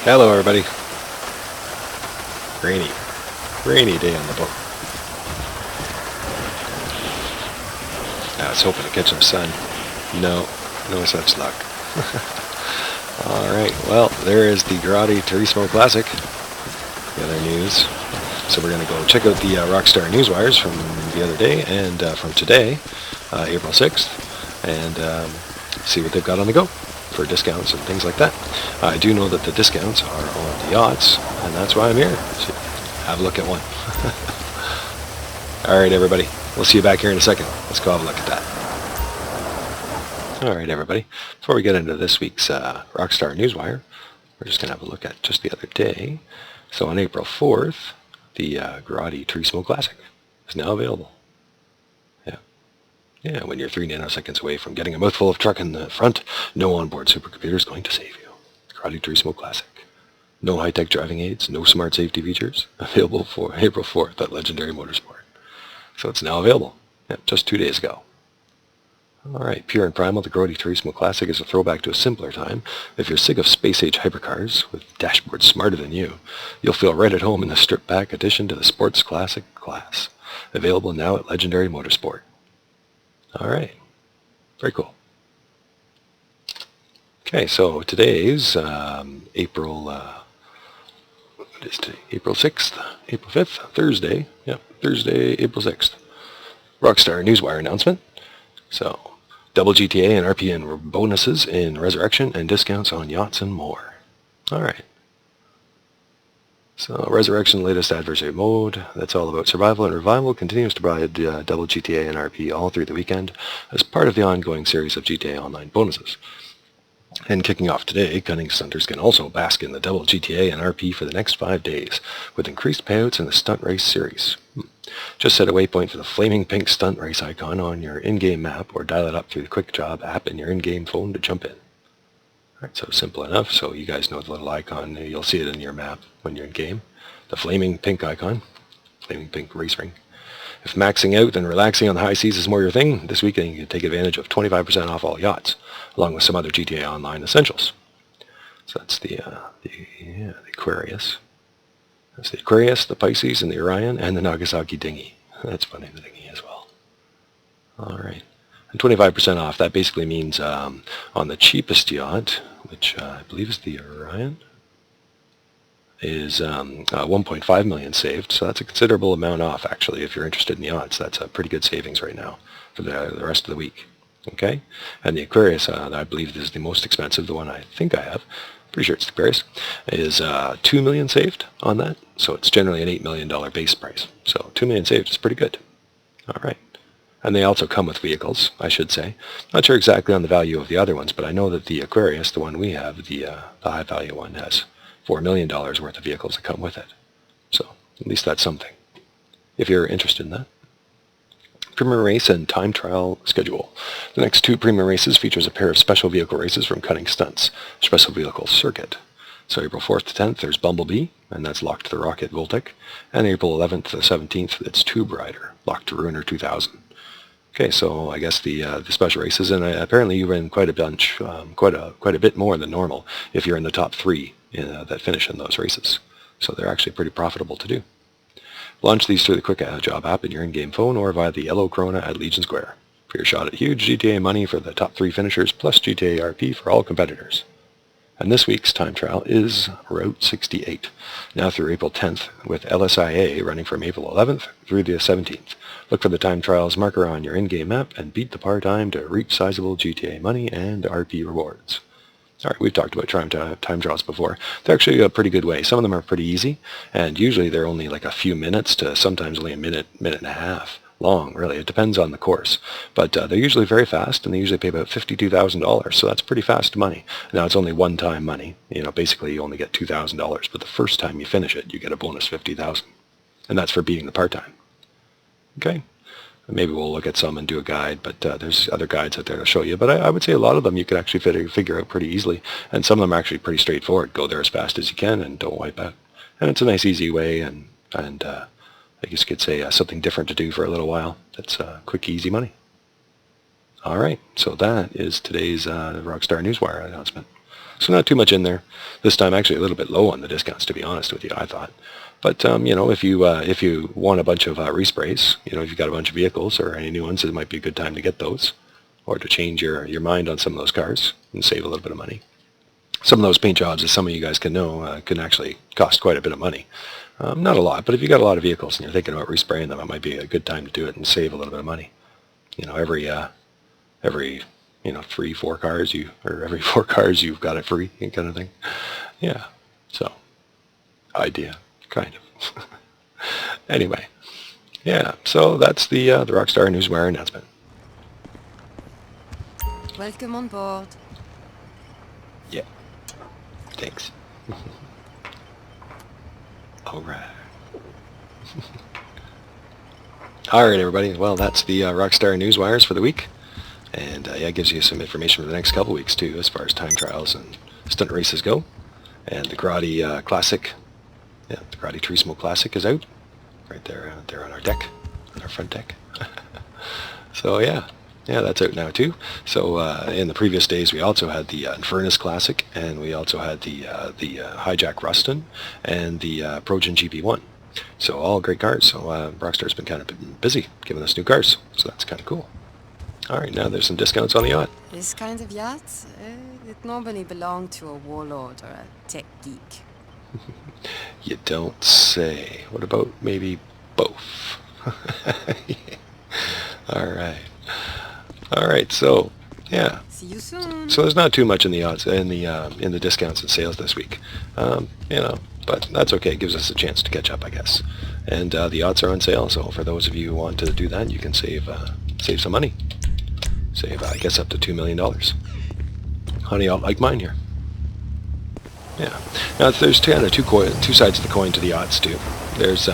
Hello everybody. Rainy day on the boat. I was hoping to catch some sun. No such luck. Alright, well, there is the Grotti Turismo Classic. The other news. So we're going to go check out the Rockstar Newswires from the other day and from today, April 6th, and see what they've got on the go for discounts and things like that. I do know that the discounts are on the yachts, and that's why I'm here. So have a look at one. Alright everybody, we'll see you back here in a second. Let's go have a look at that. Alright everybody, before we get into this week's Rockstar Newswire, we're just going to have a look at just the other day. So on April 4th, the Grotti Turismo Classic is now available. Yeah, when you're 3 nanoseconds away from getting a mouthful of truck in the front, no onboard supercomputer is going to save you. Grotti Turismo Classic. No high-tech driving aids, no smart safety features. Available for April 4th at Legendary Motorsport. So it's now available. Yeah, just 2 days ago. Alright, pure and primal, the Grotti Turismo Classic is a throwback to a simpler time. If you're sick of space-age hypercars with dashboards smarter than you, you'll feel right at home in the stripped-back addition to the Sports Classic class. Available now at Legendary Motorsport. Alright, very cool. Okay, so today's April 6th, April 5th, Thursday. Yep, Thursday, April 6th. Rockstar Newswire announcement. So, double GTA and RPN bonuses in Resurrection and discounts on yachts and more. Alright. So, Resurrection latest adversary mode, that's all about survival and revival, continues to provide double GTA and RP all through the weekend as part of the ongoing series of GTAOnline bonuses. And kicking off today, cunning stunters can also bask in the double GTA and RP for the next 5 days, with increased payouts in the stunt race series. Just set a waypoint for the flaming pink stunt race icon on your in-game map, or dial it up through the Quick Job app in your in-game phone to jump in. Alright, so simple enough, so you guys know the little icon, you'll see it in your map when you're in game. The flaming pink icon, flaming pink race ring. If maxing out and relaxing on the high seas is more your thing, this weekend you can take advantage of 25% off all yachts, along with some other GTAOnline essentials. So that's the Aquarius. That's the Aquarius, the Pisces, and the Orion, and the Nagasaki dinghy. That's funny, the dinghy as well. Alright. And 25% off, that basically means on the cheapest yacht, which I believe is the Orion, is 1.5 million saved, so that's a considerable amount off actually. If you're interested in yachts, that's a pretty good savings right now for the rest of the week. Okay, and the Aquarius, I believe this is the most expensive, the one I think I have, pretty sure it's the Aquarius, is 2 million saved on that, so it's generally an $8 million base price, so 2 million saved is pretty good. Alright, and they also come with vehicles, I should say. Not sure exactly on the value of the other ones, but I know that the Aquarius, the one we have, the high value one, has $4 million worth of vehicles that come with it. So, at least that's something, if you're interested in that. Premier Race and Time Trial Schedule. The next 2 Premier Races features a pair of special vehicle races from Cunning Stunts, Special Vehicle Circuit. So April 4th to 10th, there's Bumblebee, and that's locked to the Rocket Voltic. And April 11th to the 17th, it's Tube Rider, locked to Ruiner 2000. Okay, so I guess the special races, and apparently you win quite a bunch, quite a bit more than normal if you're in the top 3 that finish in those races. So they're actually pretty profitable to do. Launch these through the Quick Job app in your in-game phone or via the yellow Corona at Legion Square for your shot at huge GTA money for the top 3 finishers plus GTA RP for all competitors. And this week's time trial is Route 68, now through April 10th, with LSIA running from April 11th through the 17th. Look for the time trials marker on your in-game map and beat the par time to reap sizable GTA money and RP rewards. Alright, we've talked about time trials before. They're actually a pretty good way. Some of them are pretty easy, and usually they're only like a few minutes to sometimes only a minute and a half long, really. It depends on the course. But they're usually very fast, and they usually pay about $52,000, so that's pretty fast money. Now, it's only one-time money. You know, basically you only get $2,000, but the first time you finish it, you get a bonus $50,000. And that's for beating the part-time. Okay? Maybe we'll look at some and do a guide, but there's other guides out there to show you. But I would say a lot of them you could actually figure out pretty easily, and some of them are actually pretty straightforward. Go there as fast as you can and don't wipe out. And it's a nice, easy way, and I guess you could say something different to do for a little while. That's quick, easy money. All right, so that is today's Rockstar Newswire announcement. So not too much in there. This time actually a little bit low on the discounts, to be honest with you, I thought. But, you know, if you want a bunch of resprays, you know, if you've got a bunch of vehicles or any new ones, it might be a good time to get those, or to change your mind on some of those cars and save a little bit of money. Some of those paint jobs, as some of you guys can know, can actually cost quite a bit of money. Not a lot, but if you've got a lot of vehicles and you're thinking about respraying them, it might be a good time to do it and save a little bit of money. You know, every 3-4 cars every 4 cars you've got it free, kind of thing. Yeah, so idea, kind of. Anyway, yeah, so that's the Rockstar Newswire announcement. Welcome on board. Yeah, thanks. All right. All right, everybody. Well, that's the Rockstar Newswires for the week. And yeah, it gives you some information for the next couple weeks, too, as far as time trials and stunt races go. And the Grotti Classic, yeah, the Grotti Turismo Classic is out. Right there, there on our deck, on our front deck. So, yeah, that's out now, too. So, in the previous days, we also had the Infernus Classic, and we also had the Hijack Ruston, and the Progen GP1. So, all great cars. So, Rockstar's been kind of busy giving us new cars. So, that's kind of cool. All right, now there's some discounts on the yacht. This kind of yacht, it normally belonged to a warlord or a tech geek. You don't say. What about maybe both? All right. So, yeah. See you soon. So there's not too much in the yachts in the discounts and sales this week. You know, but that's okay. It gives us a chance to catch up, I guess. And the yachts are on sale, so for those of you who want to do that, you can save some money. Save, I guess, up to $2 million. Honey, I'll like mine here. Yeah. Now, there's kind of two sides of the coin to the yachts too. There's,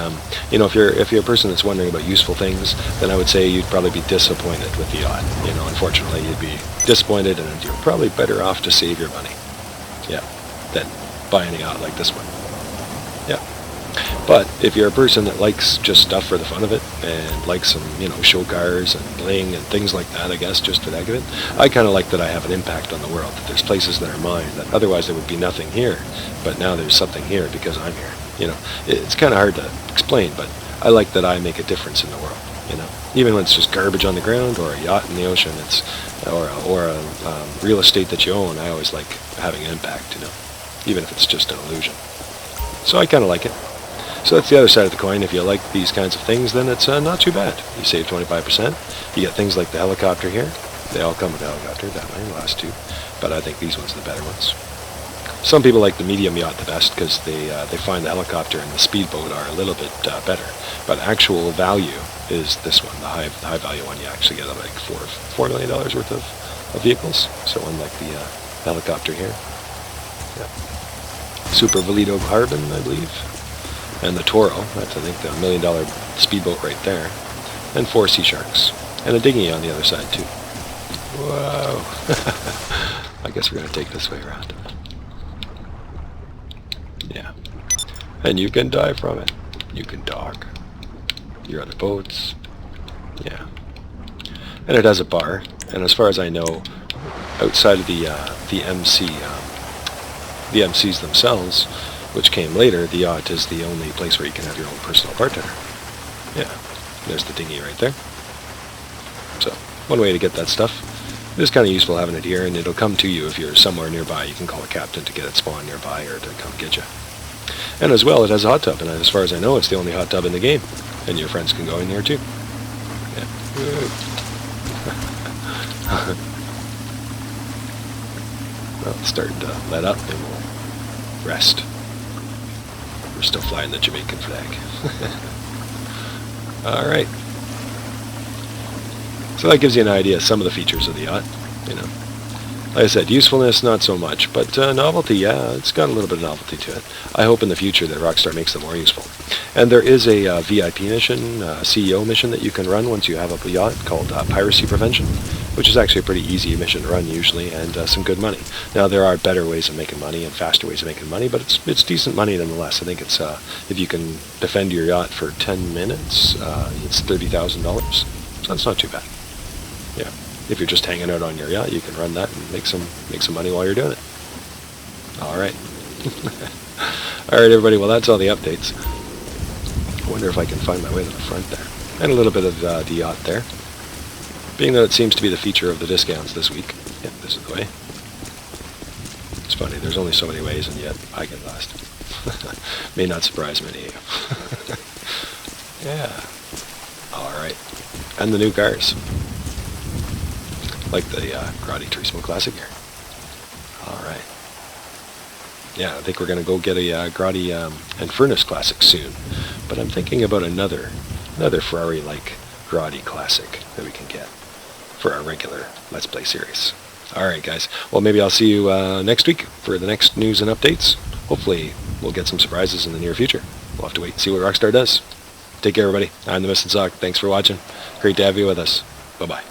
you know, if you're a person that's wondering about useful things, then I would say you'd probably be disappointed with the yacht. You know, unfortunately, you'd be disappointed, and you're probably better off to save your money. Yeah, than buying a yacht like this one. Yeah. But if you're a person that likes just stuff for the fun of it and likes some, you know, show cars and bling and things like that, I guess, just for the heck of it, I kind of like that I have an impact on the world, that there's places that are mine, that otherwise there would be nothing here, but now there's something here because I'm here. You know, it's kind of hard to explain, but I like that I make a difference in the world, you know. Even when it's just garbage on the ground or a yacht in the ocean, or a real estate that you own, I always like having an impact, you know, even if it's just an illusion. So I kind of like it. So that's the other side of the coin. If you like these kinds of things, then it's not too bad. You save 25%. You get things like the helicopter here. They all come with a helicopter, that way, the last two. But I think these ones are the better ones. Some people like the medium yacht the best because they find the helicopter and the speedboat are a little bit better. But actual value is this one, the high value one. You actually get like $4 million worth of vehicles. So unlike the helicopter here. Yeah. Super Valido Carbon, I believe. And the Toro, that's I think the $1 million speedboat right there. And 4 Sea Sharks. And a dinghy on the other side too. Whoa. I guess we're going to take this way around. Yeah. And you can die from it. You can dock. Your other boats. Yeah. And it has a bar. And as far as I know, outside of the MCs themselves, which came later, the yacht is the only place where you can have your own personal bartender. Yeah, there's the dinghy right there. So, one way to get that stuff. It is kind of useful having it here, and it'll come to you if you're somewhere nearby. You can call a captain to get it spawned nearby or to come get you. And as well, it has a hot tub, and as far as I know, it's the only hot tub in the game. And your friends can go in there too. Yeah. Well, it's starting to let up, and we'll rest. We're still flying the Jamaican flag. Alright. So that gives you an idea of some of the features of the yacht, you know. Like I said, usefulness, not so much, but novelty, yeah, it's got a little bit of novelty to it. I hope in the future that Rockstar makes them more useful. And there is a VIP mission, CEO mission that you can run once you have a yacht called Piracy Prevention, which is actually a pretty easy mission to run usually, and some good money. Now, there are better ways of making money and faster ways of making money, but it's decent money nonetheless. I think it's, if you can defend your yacht for 10 minutes, it's $30,000. So that's not too bad. Yeah. If you're just hanging out on your yacht, you can run that and make some money while you're doing it. Alright. Alright everybody, well that's all the updates. I wonder if I can find my way to the front there. And a little bit of the Yacht there. Being that it seems to be the feature of the discounts this week. Yep, this is the way. It's funny, there's only so many ways and yet I get lost. May not surprise many of you. Yeah. Alright. And the new cars. Like the Grotti Turismo Classic here. Alright. Yeah, I think we're going to go get a Grotti and Furnace Classic soon. But I'm thinking about another Ferrari-like Grotti Classic that we can get for our regular Let's Play series. Alright guys, well maybe I'll see you next week for the next news and updates. Hopefully we'll get some surprises in the near future. We'll have to wait and see what Rockstar does. Take care everybody. I'm the Missing Sock. Thanks for watching. Great to have you with us. Bye-bye.